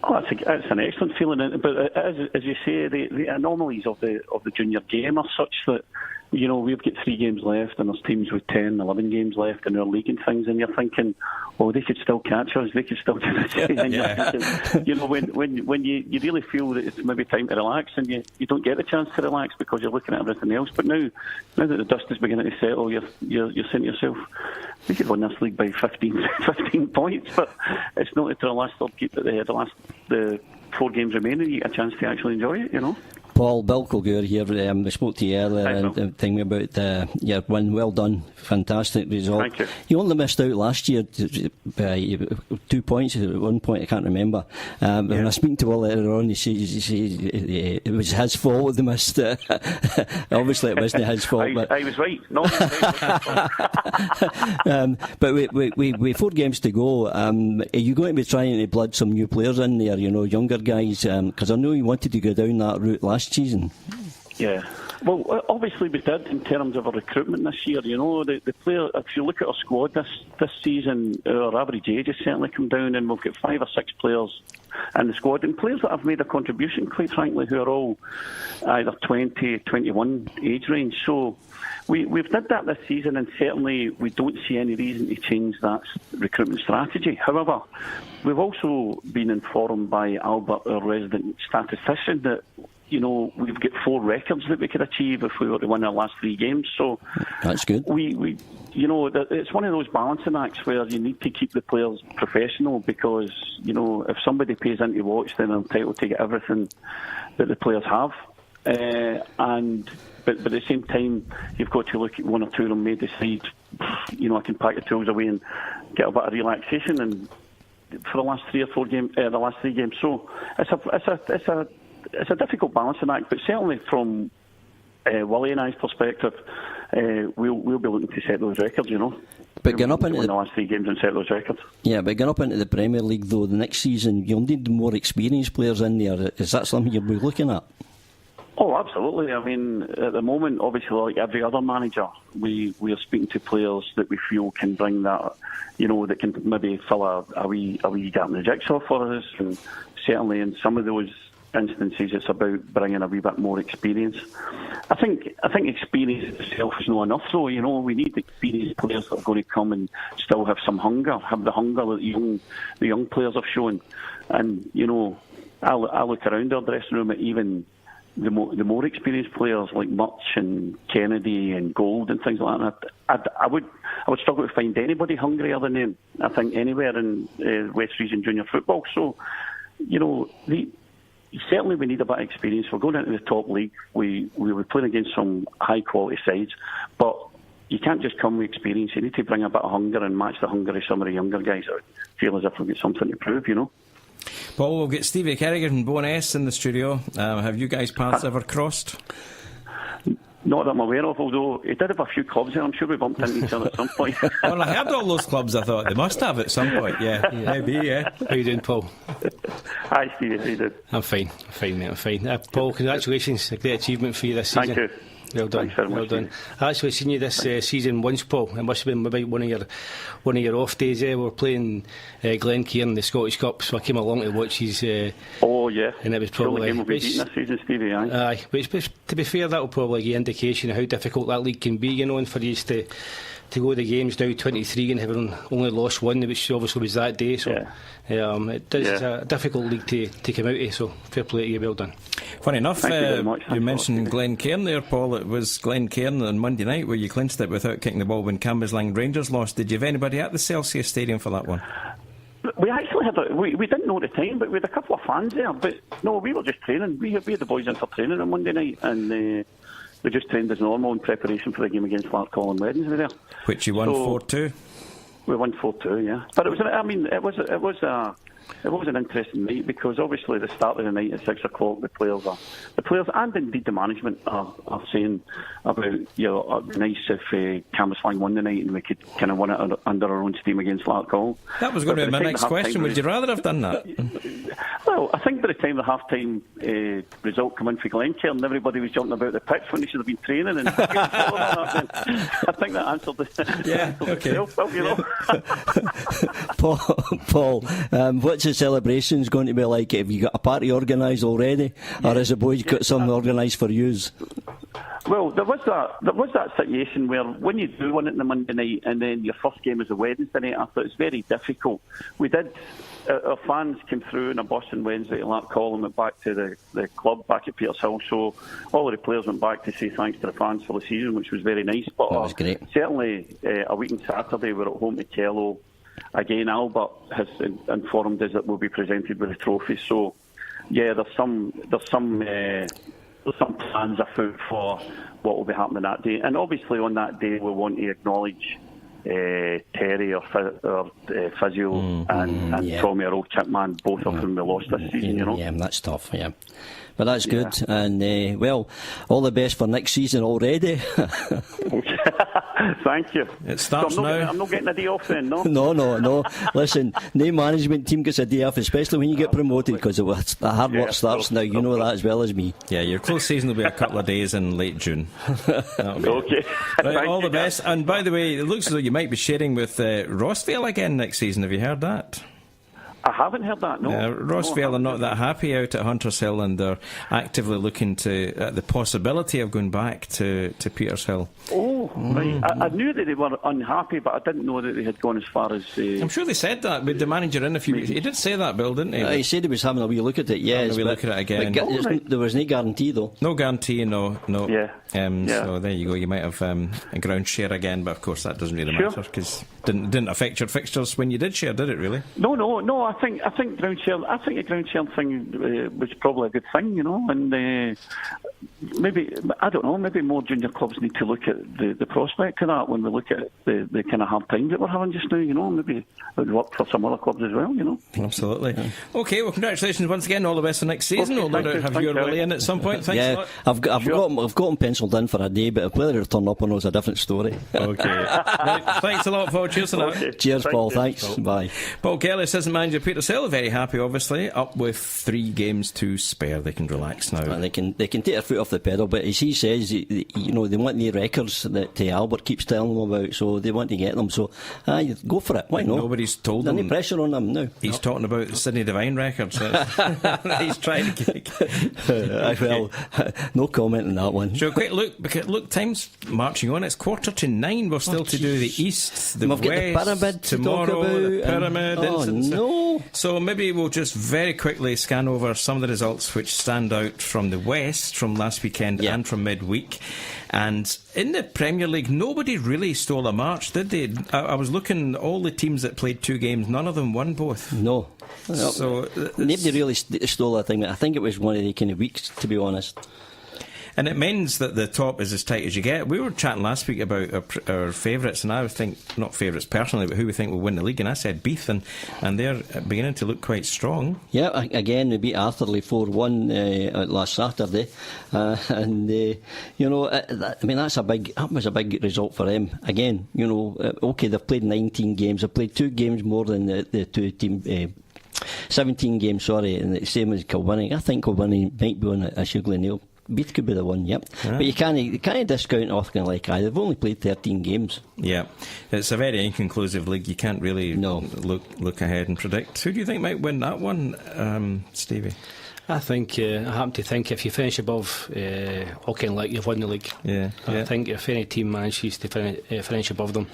S7: Oh, it's an excellent feeling, but as you say, the anomalies of the junior game are such that, you know, we've got 3 games left and there's teams with 10, 11 games left in our league and things, and you're thinking, oh, they could still catch us, they could still do this. And you're thinking, you know, when you really feel that it's maybe time to relax, and you don't get the chance to relax because you're looking at everything else. But now that the dust is beginning to settle, you're saying to yourself, we could win this league by 15 points, but it's not until the last third keep that the 4 games remaining you get a chance to actually enjoy it, you know.
S3: Paul, Bill Kilgour here. We spoke to you earlier and thinking about your win. Well done, fantastic result.
S7: Thank you.
S3: You only missed out last year by 2 points at one point. I can't remember. When I was speaking to Will later on, he said it was his fault they missed. Obviously, it wasn't his fault.
S7: I was right. No,
S3: but we 4 games to go. Are you going to be trying to blood some new players in there? You know, younger guys, because I know you wanted to go down that route last season.
S7: Yeah. Well, obviously we did in terms of our recruitment this year. You know, the player. If you look at our squad this season, our average age has certainly come down, and we've got 5 or 6 players in the squad, and players that have made a contribution, quite frankly, who are all either 20, 21 age range. So we've did that this season, and certainly we don't see any reason to change that recruitment strategy. However, we've also been informed by Albert, our resident statistician, that, you know, we've got 4 records that we could achieve if we were to win our last 3 games. So
S3: that's good.
S7: We you know, it's one of those balancing acts where you need to keep the players professional, because, you know, if somebody pays into watch, then they're entitled to get everything that the players have. But at the same time, you've got to look at 1 or 2 of them may decide, you know, I can pack the tools away and get a bit of relaxation, and for the last 3 or 4 games, the last 3 games. So it's a difficult balancing act, but certainly from Willie and I's perspective, we'll be looking to set those records, you know.
S3: But getting up into
S7: the last 3 games and set those records.
S3: Yeah, but getting up into the Premier League though, the next season, you'll need more experienced players in there. Is that something you'll be looking at? Oh,
S7: absolutely. I mean, at the moment, obviously, like every other manager, we are speaking to players that we feel can bring that, you know, that can maybe fill a wee gap in the jigsaw for us. And certainly in some of those instances, it's about bringing a wee bit more experience. I think experience itself is not enough, though. You know, we need experienced players that are going to come and still have some hunger, have the hunger that the young players have shown. And, you know, I look around our dressing room at even the more experienced players like Murch and Kennedy and Gold and things like that. I would struggle to find anybody hungrier than them, I think, anywhere in West Region Junior football. So, you know, certainly we need a bit of experience. We're going into the top league. We were playing against some high quality sides, but you can't just come with experience. You need to bring a bit of hunger and match the hunger of some of the younger guys that feel as if we've got something to prove, you know.
S2: Paul, we'll get Stevie Kerrigan and Bowen in the studio. Have you guys paths ever crossed?
S7: Not that I'm aware of, although he did have a few clubs there. I'm sure we bumped into each other at some point.
S2: Well, I heard all those clubs. I thought they must have at some point. Yeah. Maybe, yeah.
S4: How you doing, Paul?
S7: Hi, Stevie. How you doing?
S4: I'm fine, mate, I'm fine. Paul, congratulations. A great achievement for you this season.
S7: Thank you.
S4: Well done, well done. I actually seen you this season once, Paul. It must have been maybe one of your off days. We were playing Glencairn in the Scottish Cup, so I came along to watch his.
S7: Oh yeah,
S4: and it was probably.
S7: Game will be beaten this season, Stevie.
S4: Aye, but to be fair, that will probably give indication of how difficult that league can be, you know, and for you to go to the games now 23 and having only lost 1, which obviously was that day. So it's a difficult league to come out of. So fair play to you, well done.
S2: Funny enough, you mentioned Glencairn there, Paul. It was Glencairn on Monday night where you clinched it without kicking the ball when Cambuslang Rangers lost. Did you have anybody at the Celsius Stadium for that one?
S7: We actually had we didn't know at the time, but we had a couple of fans there. But no, we were just training. We had the boys in for training on Monday night, and we just trained as normal in preparation for the game against Larkhall and Wednesday there.
S2: Which you won 4-2.
S7: We won 4-2, yeah. But it was an interesting night because obviously the start of the night at 6 o'clock, the players and indeed the management are saying about, it'd be nice if Cambuslang won the night and we could kind of win it under our own steam against Larkhall.
S2: That was going to be my next question. Would you rather have done that?
S7: Well, I think by the time the half-time result came in for Glencairn, everybody was jumping about the pitch when they should have been training. And I think that answered itself. Well,
S3: Paul, what's the celebrations going to be like? Have you got a party organised already, or has the boys got something organised for yous?
S7: Well, there was that situation where when you do win it on the Monday night and then your first game is a Wednesday night, I thought it's very difficult. We did. Our fans came through in a bus on Wednesday to Larkhall and went back to the club back at Petershill. So all of the players went back to say thanks to the fans for the season, which was very nice. But
S3: that was great.
S7: Certainly a week on Saturday we're at home to Kello. Again, Albert has informed us that we'll be presented with a trophy. So yeah, there's some plans afoot for what will be happening that day. And obviously on that day we want to acknowledge Terry, our physio, and Tommy, our old chip man, both of whom we lost this season,
S3: Yeah, that's tough, yeah. But that's good, and well, all the best for next season already.
S7: Thank you.
S2: It starts
S7: so
S2: now.
S7: I'm not getting a day off then, no?
S3: No. Listen, no management team gets a day off, especially when you get promoted, because the hard work starts now. You know that as well as me.
S2: Yeah, your close season will be a couple of days in late June.
S7: Okay.
S2: Right, all the best. And by the way, it looks as though you might be sharing with Rossvale again next season. Have you heard that?
S7: I haven't heard that, no.
S2: Rossvale are not that happy out at Hunters Hill, and they're actively looking to the possibility of going back to Petershill.
S7: Oh, right. I knew that they were unhappy, but I didn't know that they had gone as far as...
S2: I'm sure they said that with the manager in a few weeks. He did say that, Bill, didn't he?
S3: He said he was having a wee look at it, yes.
S2: Having a wee look at it again.
S3: There was no guarantee, though.
S2: No guarantee, no.
S7: Yeah.
S2: So there you go. You might have a ground share again, but of course that doesn't really matter because didn't affect your fixtures when you did share, did it? Really?
S7: No. I think ground share. I think the ground share thing was probably a good thing, and maybe I don't know. Maybe more junior clubs need to look at the prospect of that when we look at the kind of hard times that we're having just now. Maybe it would work for some other clubs as well.
S2: Absolutely. Yeah. Okay. Well, congratulations once again. All the best for next season. We'll no doubt have you really in at some point. Thanks a lot.
S3: I've got them penciled in for a day, but whether they turn up or not is a different story.
S2: Okay. Right, thanks a lot, Paul. Cheers for that.
S7: Okay.
S3: Cheers, Paul. Thanks. Bye.
S2: Paul Kelly, assistant manager Petershill, very happy, obviously, up with 3 games to spare. They can relax now.
S3: And they can take their foot off the pedal, but as he says, they want the records that Albert keeps telling them about, so they want to get them. So go for it. Why not?
S2: Nobody's told them.
S3: Any pressure on them now?
S2: He's talking about the Sydney Devine records. He's trying to kick.
S3: Well, no comment on that one.
S2: So quick look, time's marching on. It's 9:15. We're still to do the East, the
S3: We've
S2: West,
S3: got the Pyramid
S2: tomorrow, the Pyramid.
S3: No.
S2: So maybe we'll just very quickly scan over some of the results which stand out from the West from last weekend and from midweek. And in the Premier League, nobody really stole a march, did they? I was looking, all the teams that played 2 games, none of them won both.
S3: No.
S2: So
S3: nobody really stole a thing. I think it was one of the kind of weeks, to be honest.
S2: And it means that the top is as tight as you get. We were chatting last week about our favourites, and I think, not favourites personally, but who we think will win the league, and I said Beath, and they're beginning to look quite strong. Yeah,
S3: again, they beat Arthurlie 4-1 last Saturday, and I mean, that was a big result for them. Again, okay, they've played 19 games, they've played 2 games more than the 2 teams. 17 games, sorry, and the same as Kilwinning. I think Kilwinning might be on a sugarly nail. Beath could be the one, yep. But you can't discount Auckland they've only played 13 games. Yeah,
S2: it's a very inconclusive league. You can't really look ahead and predict. Who do you think might win that one, Stevie?
S4: I think I happen to think if you finish above Auckland, you've won the league. I think if any team manages to finish above them,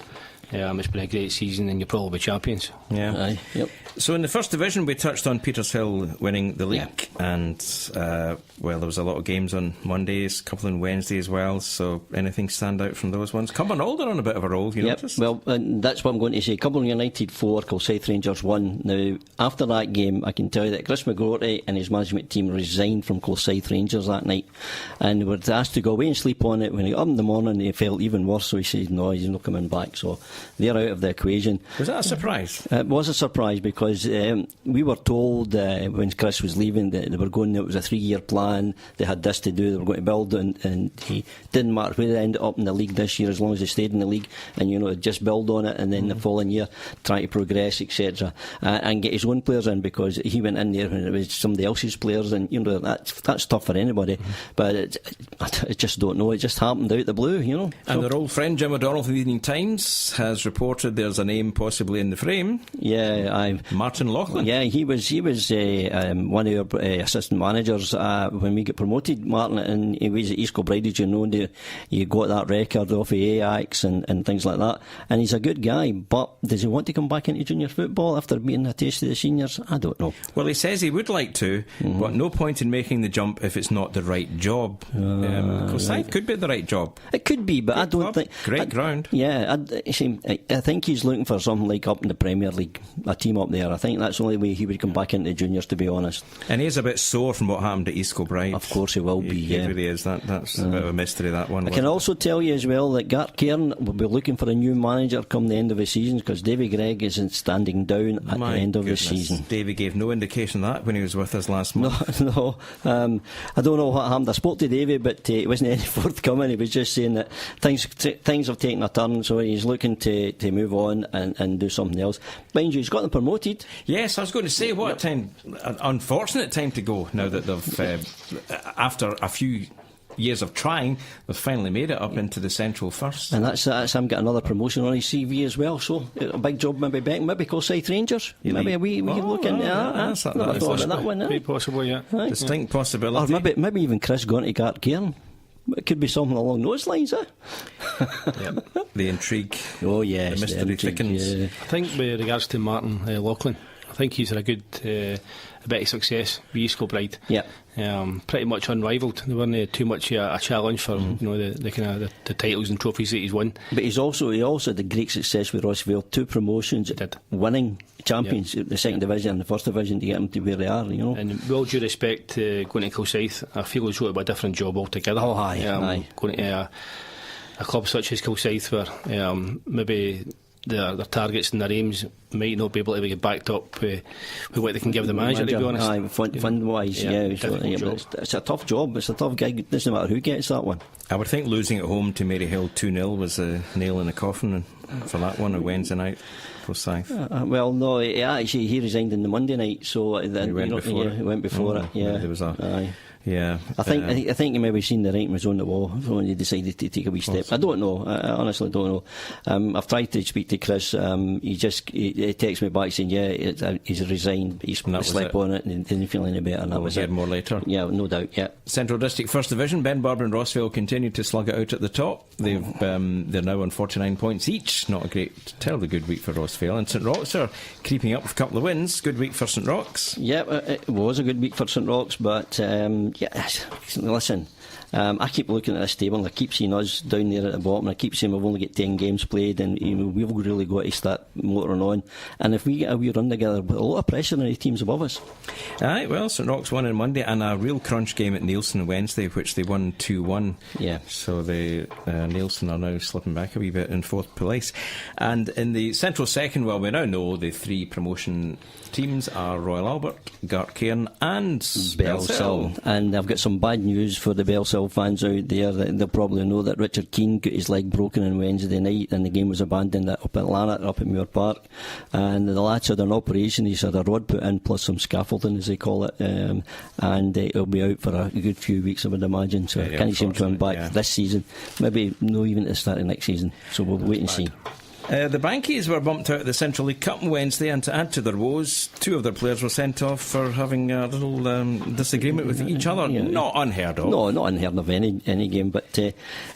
S4: it's been a great season, and you'll probably be champions.
S3: Aye, yep.
S2: So in the first division, we touched on Petershill winning the league, and there was a lot of games on Mondays, a couple on Wednesday as well. So anything stand out from those ones? Cumbernauld are on a bit of a roll, you noticed?
S3: Well, that's what I'm going to say. Cumbernauld United 4, Kilsyth Rangers 1. Now, after that game, I can tell you that Chris McGroarty and his management team resigned from Kilsyth Rangers that night, and were asked to go away and sleep on it. When he got up in the morning, he felt even worse, so he said no, he's not coming back. So they're out of the equation.
S2: Was that a surprise?
S3: It was a surprise because we were told when Chris was leaving that they were going. It was a 3-year plan. They had this to do. They were going to build, and he didn't matter where they ended up in the league this year, as long as they stayed in the league, and just build on it, and then the following year try to progress, etc., and get his own players in, because he went in there when it was somebody else's players, and that's tough for anybody. But I just don't know. It just happened out the blue,
S2: And their old friend Jim O'Donnell from the Evening Times has reported there's a name possibly in the frame.
S3: Yeah,
S2: Martin Loughlin.
S3: Yeah, he was one of our assistant managers when we got promoted, Martin, and he was at East Kilbride, as you know. He got that record off of Ajax and things like that, and he's a good guy. But does he want to come back into junior football after being a taste of the seniors? I don't know.
S2: Well, he says he would like to, but no point in making the jump if it's not the right job. Right. Could be the right job.
S3: It could be, but I don't think.
S2: Great ground.
S3: Yeah, I think he's looking for something like up in the Premier League, a team up there. I think that's the only way he would come back into juniors, to be honest.
S2: And he is a bit sore from what happened at East Kilbride.
S3: Of course he will be.
S2: He really is. That's a bit of a mystery, that one.
S3: I can also tell you as well that Gart Cairn will be looking for a new manager come the end of the season, because Davy Gregg isn't standing down at the end of the season.
S2: Davy gave no indication of that when he was with us last month.
S3: No. I don't know what happened. I spoke to Davy, but he wasn't any forthcoming. He was just saying that things have taken a turn, so he's looking to move on and do something else. Mind you, he's got them promoted.
S2: Yes, I was going to say, what a time, an unfortunate time to go, now that they've, after a few years of trying, they've finally made it up into the Central First.
S3: And that's him getting another promotion on his CV as well, so a big job maybe back, maybe Scythe Rangers. Maybe we look into that. Never thought of that one.
S4: Quite possible, yeah.
S3: Right.
S2: Distinct possibility.
S3: Or maybe even Chris going to Gart Cairn. It could be something along those lines,
S2: The intrigue.
S3: Oh yes,
S2: the mystery thickens.
S4: I think with regards to Martin Loughlin, I think he's had a good a bit of success with East Kilbride.
S3: Yeah.
S4: Pretty much unrivalled. They weren't too much a challenge for the kind of the titles and trophies that he's won.
S3: But he also had a great success with Rossvale, 2 promotions, winning champions, the second division and the first division, to get them to where they are.
S4: And with all due respect to going to Kilsyth, I feel as though it would be a different job altogether.
S3: Oh, aye.
S4: Going to a club such as Kilsyth, where maybe their targets and their aims might not be able to get backed up with what they can give the manager, to be honest.
S3: Aye, fund-wise, it's a tough job. It's a tough gig. It doesn't matter who gets that one.
S2: I would think losing at home to Maryhill 2-0 was a nail in the coffin for that one, a Wednesday night for Scythe.
S3: Well, no, actually he resigned on the Monday night, so then
S2: he went before it.
S3: Yeah,
S2: there was a...
S3: Aye.
S2: Yeah,
S3: I think he maybe seen the writing was on the wall when he decided to take a wee step. I don't know. I honestly don't know. I've tried to speak to Chris. He texts me back saying, he's resigned. He's slept on it and didn't feel any better. And
S2: we'll hear more later.
S3: Yeah, no doubt. Yeah.
S2: Central District First Division. Ben Barber and Rossvale continue to slug it out at the top. They're now on 49 points each. Not a terribly good week for Rossvale. And St Rochs are creeping up with a couple of wins. Good week for St Rochs.
S3: Yeah, it was a good week for St Rochs, but listen, I keep looking at this table and I keep seeing us down there at the bottom, and I keep saying we've only got 10 games played, and we've really got to start motoring on. And if we get a wee run together, with a lot of pressure on the teams above us.
S2: Aye, well, St Rochs won on Monday, and a real crunch game at Neilson on Wednesday, which they won 2-1.
S3: Yeah.
S2: So the Neilson are now slipping back a wee bit in 4th place. And in the Central Second, well, we now know the 3 promotion teams are Royal Albert, Gart Cairn and Bellshill.
S3: And I've got some bad news for the Bellshill fans out there. They'll probably know that Richard Keane got his leg broken on Wednesday night, and the game was abandoned up at Lanark, up at Muir Park. And the lads had an operation. He's had a rod put in plus some scaffolding, as they call it, and he'll be out for a good few weeks, I would imagine. So I can't see him coming back this season. Maybe no, even at the start of next season. So we'll wait and see.
S2: The Bankies were bumped out of the Central League Cup on Wednesday, and to add to their woes, 2 of their players were sent off for having a little disagreement with each other. Not unheard of.
S3: No, not unheard of any game, but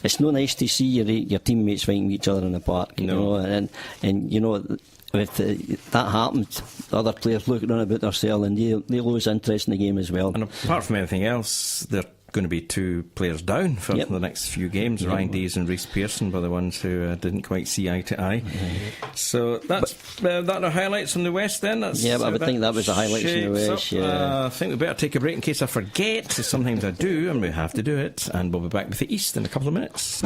S3: it's no nice to see your teammates fighting each other in the park. You know, and you know, if that happens, other players looking on about themselves, and they lose interest in the game as well.
S2: And apart from anything else, they're going to be 2 players down for the next few games. Ryan Dees and Rhys Pearson were the ones who didn't quite see eye to eye. So that's that are highlights from the West then. But
S3: I would think that was the highlights from the West.
S2: I think we better take a break in case I forget. Sometimes I do, and we have to do it. And we'll be back with the East in a couple of minutes.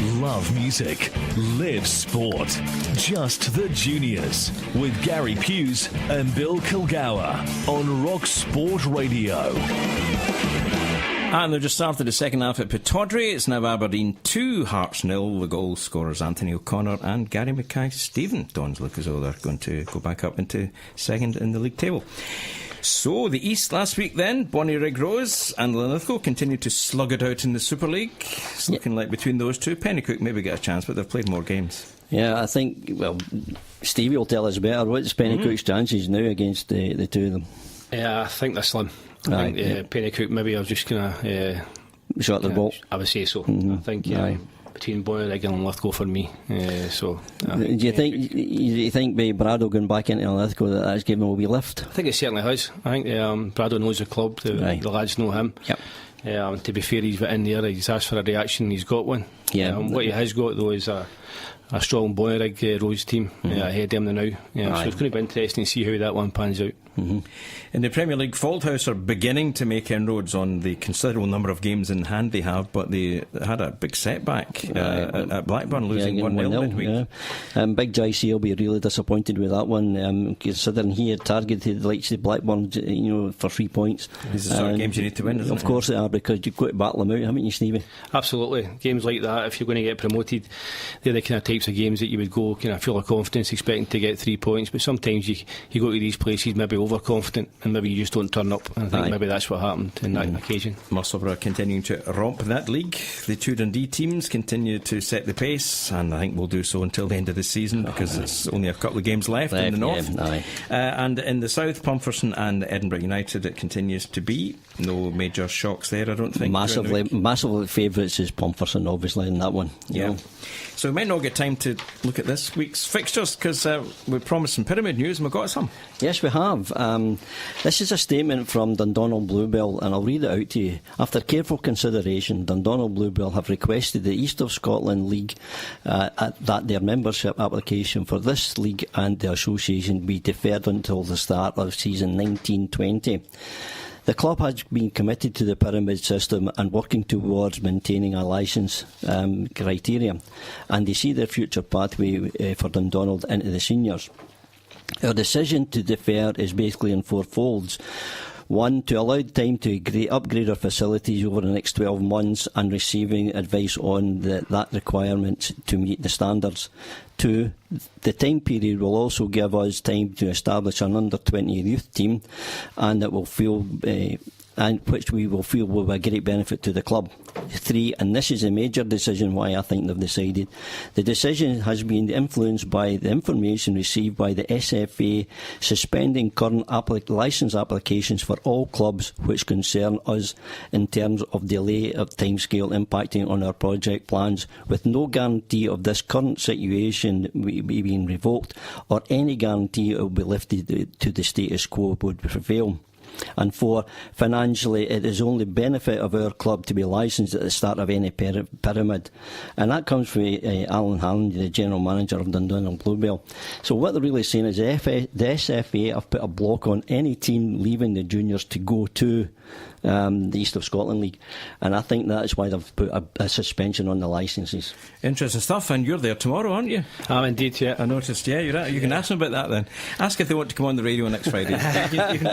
S1: Love music. Live sport. Just the Juniors. With Gary Pews and Bill Kilgour on RockSport Radio.
S2: And they've just started the second half at Pittodrie. It's now Aberdeen 2, Hearts 0. The goal scorers Anthony O'Connor and Gary Mackay-Stephen. Dons look as though they're going to go back up into second in the league table. So, the East last week then, Bonnyrigg Rose and Linlithgow continued to slug it out in the Super League. It's looking like between those two, Pennycook maybe get a chance, but they've played more games.
S3: Yeah, I think, well, Stevie will tell us better. What's Pennycook's chances now against the two of them?
S4: Yeah, I think they're slim. I think Pennycook maybe are just going to...
S3: shot their ball.
S4: I would say so. I think between Bonnyrigg and Linlithgow for me.
S3: Do you think by Brado going back into Linlithgow that's given him a wee lift?
S4: I think it certainly has. I think Brado knows the club. The lads know him.
S3: Yep.
S4: To be fair, he's in there. He's asked for a reaction. He's got one.
S3: Yeah.
S4: What he has got though is a strong Bonnyrigg Rose team ahead of them now. So it's going to be interesting to see how that one pans out.
S2: In the Premier League, Fauldhouse are beginning to make inroads on the considerable number of games in hand they have, but they had a big setback at Blackburn, losing 1-0 midweek.
S3: Big JC will be really disappointed with that one, considering he had targeted the likes of Blackburn, for 3 points.
S2: These are the sort of games you need to win, isn't it?
S3: Of course they are, because you've got to battle them out, haven't you, Stevie?
S4: Absolutely. Games like that, if you're going to get promoted, they're the kind of types of games that you would go kind of full of confidence, expecting to get 3 points, but sometimes you go to these places maybe overconfident and maybe you just don't turn up, and I think maybe that's what happened in that occasion.
S2: Musselburgh continuing to romp that league. The two Dundee teams continue to set the pace, and I think will do so until the end of the season, because it's only a couple of games left in the north. And in the south, Pomfrey and Edinburgh United, it continues to be no major shocks there, I don't think.
S3: Massively favourites is Pomfrey, obviously, in that one.
S2: So we might not get time to look at this week's fixtures, because we promised some Pyramid news and we've got some.
S3: Yes, we have. This is a statement from Dundonald Bluebell, and I'll read it out to you. After careful consideration, Dundonald Bluebell have requested the East of Scotland League that their membership application for this league and the association be deferred until the start of season 1920. The club has been committed to the pyramid system and working towards maintaining a licence criteria, and they see their future pathway for Dundonald into the seniors. Our decision to defer is basically in four folds. One, to allow time to upgrade our facilities over the next 12 months and receiving advice on that requirement to meet the standards. Two, the time period will also give us time to establish an under-20 youth team, and it will feel... and which we will feel will be a great benefit to the club. Three, and this is a major decision why I think they've decided, the decision has been influenced by the information received by the SFA suspending current licence applications for all clubs which concern us in terms of delay of timescale impacting on our project plans, with no guarantee of this current situation being revoked or any guarantee it will be lifted to the status quo would prevail. And four, financially, it is only benefit of our club to be licensed at the start of any pyramid. And that comes from Alan Harland, the general manager of Dundonald Bluebell. So what they're really saying is the SFA have put a block on any team leaving the juniors to go to the East of Scotland League, and I think that is why they've put a suspension on the licences.
S2: Interesting stuff. And you're there tomorrow, aren't you?
S4: I'm indeed, yeah.
S2: I noticed, yeah, you're at. You can ask them about that then. Ask if they want to come on the radio next Friday. you can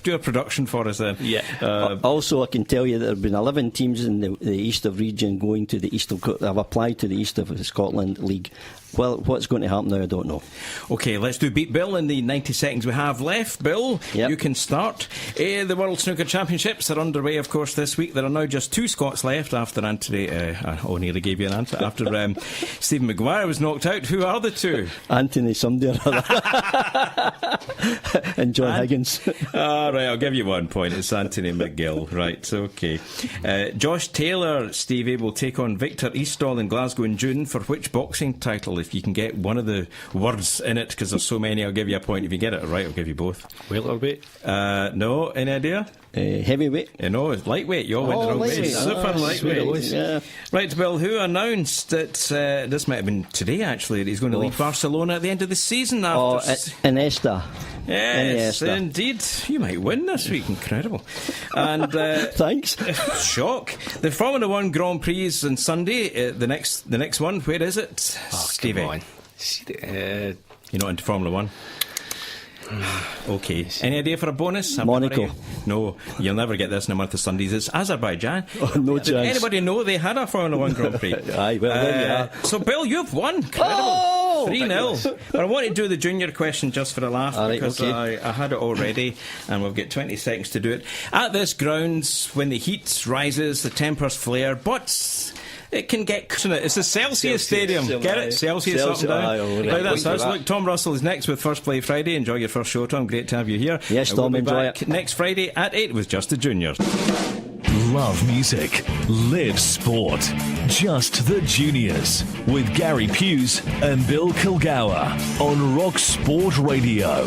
S2: do a production for us then.
S3: Yeah. Also, I can tell you that there have been 11 teams in the East of region going to the East of... have applied to the East of Scotland League. Well, what's going to happen now, I don't know.
S2: OK, let's do Beat Bill in the 90 seconds we have left. Bill, you can start. The World Snooker Championships are underway, of course, this week. There are now just two Scots left after Anthony... nearly gave you an answer. After Stephen Maguire was knocked out. Who are the two?
S3: Anthony somebody or other. And John Higgins.
S2: Right, I'll give you 1 point. It's Anthony McGill. Right, OK. Josh Taylor, Stevie, will take on Victor Eastall in Glasgow in June for which boxing title? If you can get one of the words in it, because there's so many, I'll give you a point. If you get it right, I'll give you both.
S4: Welterweight?
S2: No, any idea?
S3: Heavyweight?
S2: No, it's lightweight. You all went the wrong way. Super lightweight.
S3: Yeah.
S2: Right, Bill, who announced that this might have been today actually, that he's going to leave Barcelona at the end of the season after...
S3: Iniesta.
S2: Yes, indeed. You might win this week. Incredible. And
S3: thanks.
S2: Shock. The Formula 1 Grand Prix is on Sunday. The next one. Where is it, Stevie?
S4: Come on.
S2: You're not into Formula 1? Okay. Any idea for a bonus?
S3: Monaco.
S2: No, you'll never get this in a month of Sundays. It's Azerbaijan.
S3: Oh, no chance.
S2: Did anybody know they had a Formula 1 Grand Prix?
S3: Aye, well, there you are.
S2: So, Bill, you've won. Incredible. 3-0. But I want to do the junior question just for a laugh, because I had it already, and we've got 20 seconds to do it. At this grounds, when the heat rises, the tempers flare, but it can get... It's the Celsius Stadium. Get it? Celsius up and down. Like that's us. Look, Tom Russell is next with First Play Friday. Enjoy your first show, Tom. Great to have you here.
S3: Yes, Tom,
S2: we'll
S3: enjoy
S2: back
S3: it.
S2: Next Friday at 8 with Just the Juniors.
S1: Love music, live sport. Just the Juniors with Gary Pews and Bill Kilgour on RockSport Radio.